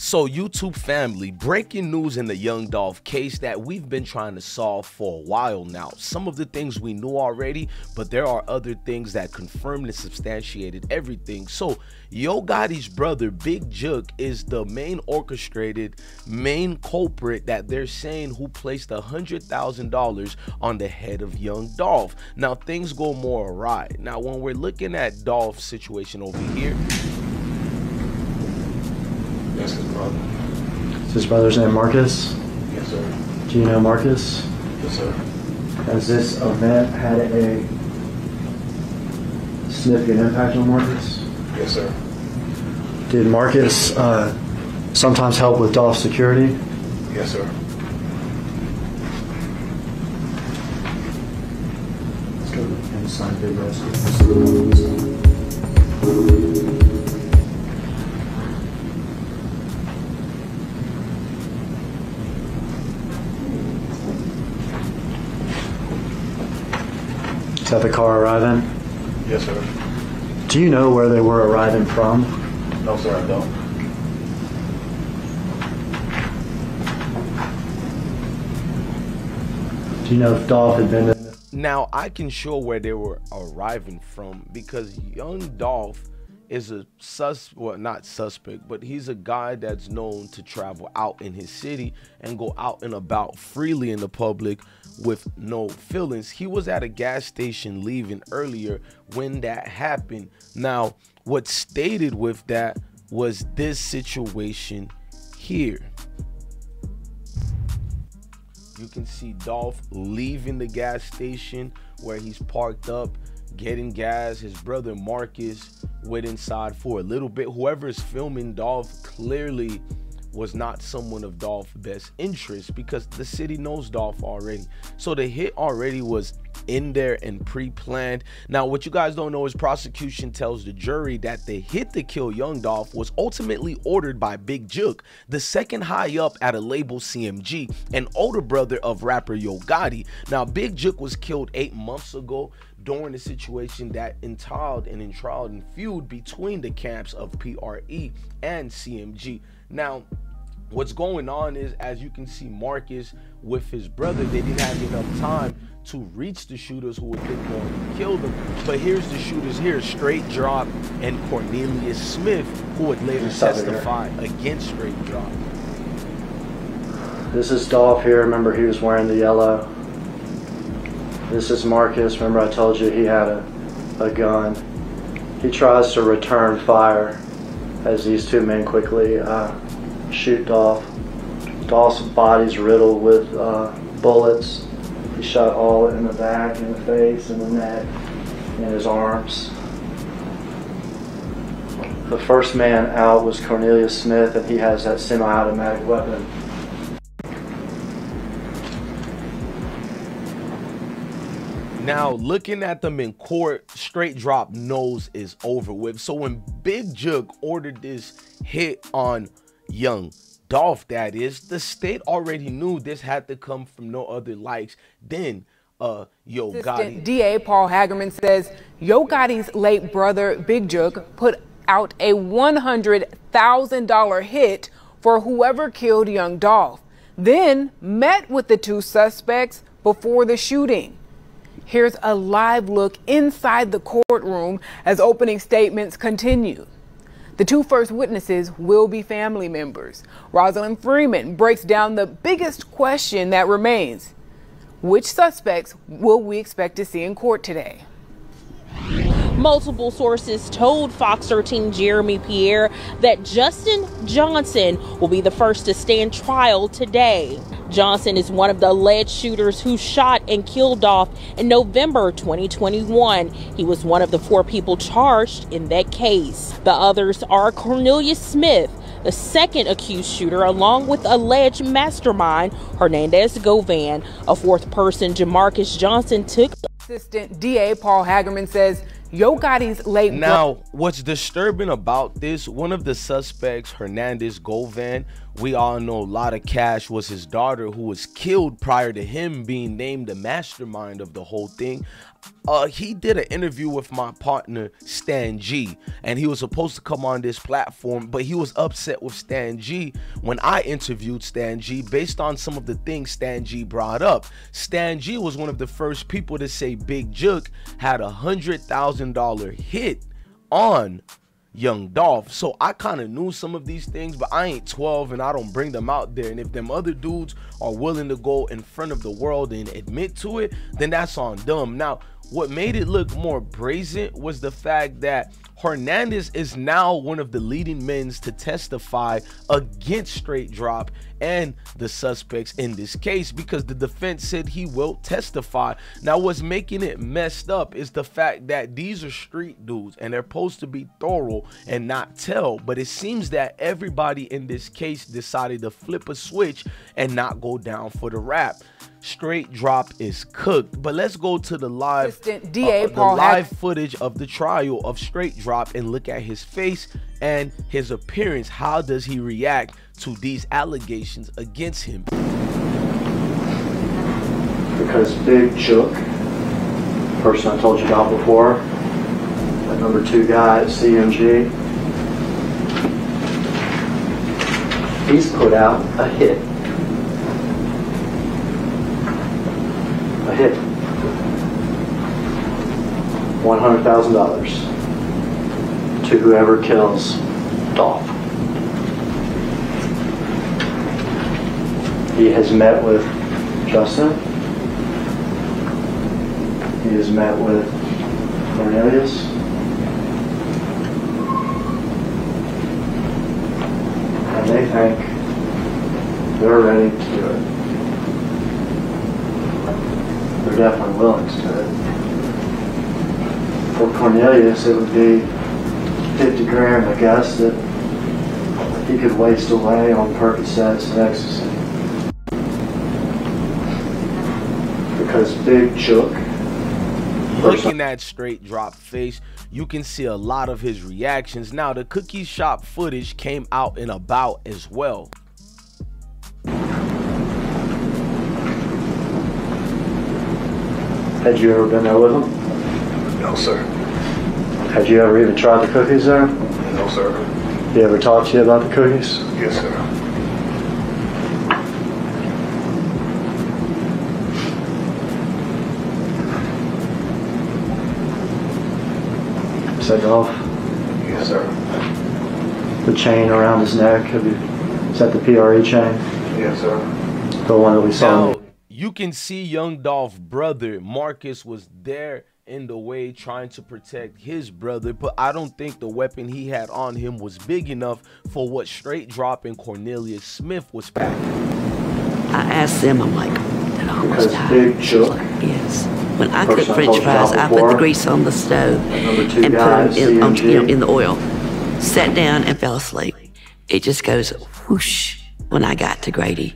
So YouTube family, breaking news in the Young Dolph case that we've been trying to solve for a while now. Some of the things we knew already, but there are other things that confirmed and substantiated everything. So Yo Gotti's brother, Big Jook, is the main main culprit that they're saying who placed $100,000 on the head of Young Dolph. Now things go more awry. Now when we're looking at Dolph's situation over here, that's his brother. Is his brother's name Marcus? Yes, sir. Do you know Marcus? Yes, sir. Has this event had a significant impact on Marcus? Yes, sir. Did Marcus sometimes help with Dolph's security? Yes, sir. Let's go inside Big Rescue. Is that the car arriving? Yes, sir. Do you know where they were arriving from? No, sir, I don't. Do you know if Dolph had been in? Now I can show where they were arriving from because Young Dolph is a not suspect, but he's a guy that's known to travel out in his city and go out and about freely in the public with no feelings. He was at a gas station leaving earlier when that happened. Now, what's stated with that was this situation here. You can see Dolph leaving the gas station where he's parked up, getting gas. His brother Marcus went inside for a little bit. Whoever is filming Dolph clearly was not someone of Dolph's best interest because the city knows Dolph already. So the hit already was in there and pre-planned. Now what you guys don't know is prosecution tells the jury that the hit to kill Young Dolph was ultimately ordered by Big Jook, the second high up at a label CMG, and older brother of rapper Yo Gotti. Now Big Jook was killed 8 months ago during the situation that entailed and feud between the camps of PRE and CMG. Now, what's going on is, as you can see, Marcus with his brother, they didn't have enough time to reach the shooters who would then go and kill them. But here's the shooters here, Straight Drop and Cornelius Smith, who would later testify against Straight Drop. This is Dolph here. Remember, he was wearing the yellow. This is Marcus. Remember, I told you he had a gun. He tries to return fire as these two men quickly shoot Dolph. Dolph's body's riddled with bullets. He shot all in the back, in the face, in the neck, in his arms. The first man out was Cornelius Smith, and he has that semi-automatic weapon. Now, looking at them in court, Straight Drop knows is over with. So when Big Jook ordered this hit on Young Dolph, that is, the state already knew this had to come from no other likes than Yo Gotti. DA Paul Hagerman says Yo Gotti's late brother Big Jook put out a $100,000 hit for whoever killed Young Dolph, then met with the two suspects before the shooting. Here's a live look inside the courtroom as opening statements continue. The two first witnesses will be family members. Rosalind Freeman breaks down the biggest question that remains. Which suspects will we expect to see in court today? Multiple sources told Fox 13 Jeremy Pierre that Justin Johnson will be the first to stand trial today. Johnson is one of the alleged shooters who shot and killed Dolph in November 2021. He was one of the 4 people charged in that case. The others are Cornelius Smith, the second accused shooter, along with alleged mastermind Hernandez Govan. A 4th person, Jamarcus Johnson, took. Assistant DA Paul Hagerman says Yo Gotti's late. Now, what's disturbing about this, one of the suspects, Hernandez Govan, we all know a lot of cash, was his daughter who was killed prior to him being named the mastermind of the whole thing. he did an interview with my partner Stan G, and he was supposed to come on this platform, but he was upset with Stan G when I interviewed Stan G based on some of the things Stan G brought up. Stan G was one of the first people to say Big Jook had $100,000 hit on Young Dolph. So I kind of knew some of these things, but I ain't 12 and I don't bring them out there. And if them other dudes are willing to go in front of the world and admit to it, then that's on them. Now, what made it look more brazen was the fact that Hernandez is now one of the leading men to testify against Straight Drop and the suspects in this case, because the defense said he will testify. Now, what's making it messed up is the fact that these are street dudes and they're supposed to be thorough and not tell, but it seems that everybody in this case decided to flip a switch and not go down for the rap. Straight Drop is cooked. But let's go to the live footage of the trial of Straight Drop and look at his face and his appearance. How does he react to these allegations against him? Because Big Jook, person I told you about before, that number 2 guy at CMG, he's put out a hit. A hit. $100,000 to whoever kills Dolph. He has met with Justin. He has met with Cornelius. And they think they're ready to do it. They're definitely willing to do it. For Cornelius, it would be 50 grand, I guess, that he could waste away on Percocets and ecstasy. Because Big Jook, looking at Straight Drop face, you can see a lot of his reactions. Now, the cookie shop footage came out and about as well. Had you ever been there with him? No, sir. Had you ever even tried the cookies there? No, sir. He ever talked to you about the cookies? Yes, sir. Said Dolph? Yes, sir. The chain around his neck, is that the PRE chain? Yes, sir. The one that we saw. Now, you can see Young Dolph's brother Marcus was there in the way trying to protect his brother, but I don't think the weapon he had on him was big enough for what Straight Drop and Cornelius Smith was packing. I asked them, I'm like, did I almost Because die? Big Jook, Like, yes. When I cook Person I French told you fries, about I put before. the grease on the stove Number 2 and put guy them at in, on, CMG. in the oil. Sat down and fell asleep. It just goes whoosh when I got to Grady.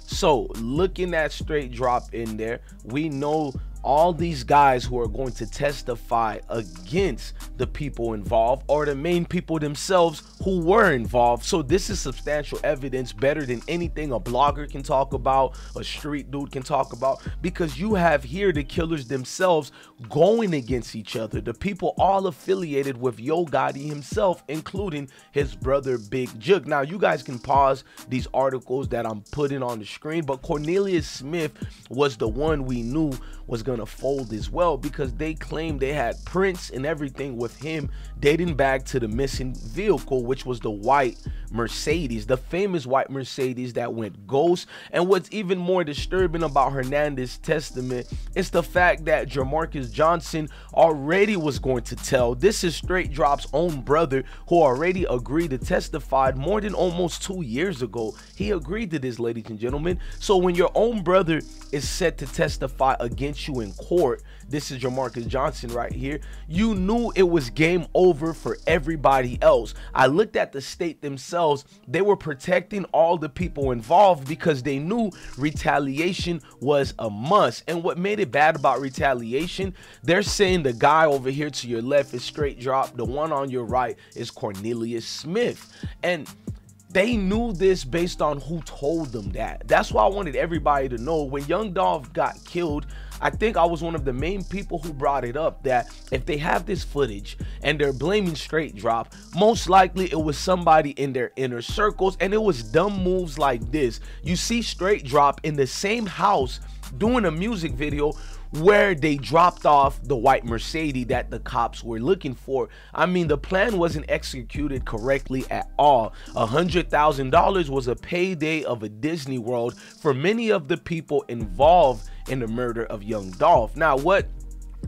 So looking at Straight Drop in there, we know all these guys who are going to testify against the people involved are the main people themselves who were involved. So this is substantial evidence, better than anything a blogger can talk about, a street dude can talk about, because you have here the killers themselves going against each other, the people all affiliated with Yo Gotti himself, including his brother Big Jook. Now you guys can pause these articles that I'm putting on the screen, but Cornelius Smith was the one we knew was gonna fold as well, because they claimed they had prints and everything with him dating back to the missing vehicle, which was the white Mercedes, the famous white Mercedes that went ghost. And what's even more disturbing about Hernandez's testament is the fact that Jamarcus Johnson already was going to tell. This is Straight Drop's own brother who already agreed to testify more than almost 2 years ago. He agreed to this, ladies and gentlemen. So when your own brother is set to testify against you in court, this is Jamarcus Johnson right here, you knew it was game over for everybody else. I looked at the state themselves. They were protecting all the people involved because they knew retaliation was a must. And what made it bad about retaliation, they're saying the guy over here to your left is Straight Drop, the one on your right is Cornelius Smith. And they knew this based on who told them that. That's why I wanted everybody to know when Young Dolph got killed, I think I was one of the main people who brought it up, that if they have this footage and they're blaming Straight Drop, most likely it was somebody in their inner circles, and it was dumb moves like this. You see Straight Drop in the same house doing a music video where they dropped off the white Mercedes that the cops were looking for. I mean, the plan wasn't executed correctly at all. $100,000 was a payday of a Disney World for many of the people involved in the murder of young Dolph. Now, what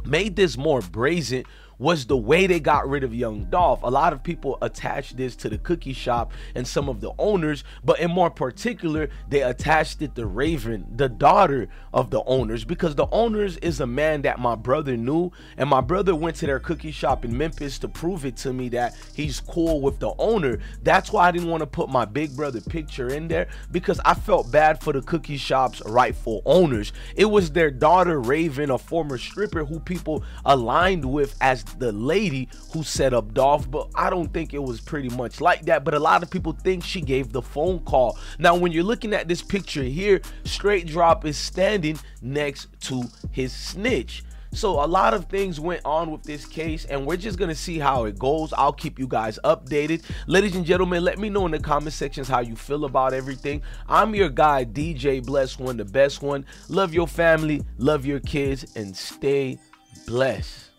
made this more brazen was the way they got rid of young Dolph. A lot of people attached this to the cookie shop and some of the owners, but in more particular, they attached it to Raven, the daughter of the owners, because the owners is a man that my brother knew, and my brother went to their cookie shop in Memphis to prove it to me that he's cool with the owner. That's why I didn't want to put my big brother picture in there, because I felt bad for the cookie shop's rightful owners. It was their daughter, Raven, a former stripper who people aligned with as the lady who set up Dolph, but I don't think it was pretty much like that. But a lot of people think she gave the phone call. Now, when you're looking at this picture here, Straight Drop is standing next to his snitch. So a lot of things went on with this case, and we're just gonna see how it goes. I'll keep you guys updated. Ladies and gentlemen, let me know in the comment sections how you feel about everything. I'm your guy, DJ Bless One, the best one. Love your family, love your kids, and stay blessed.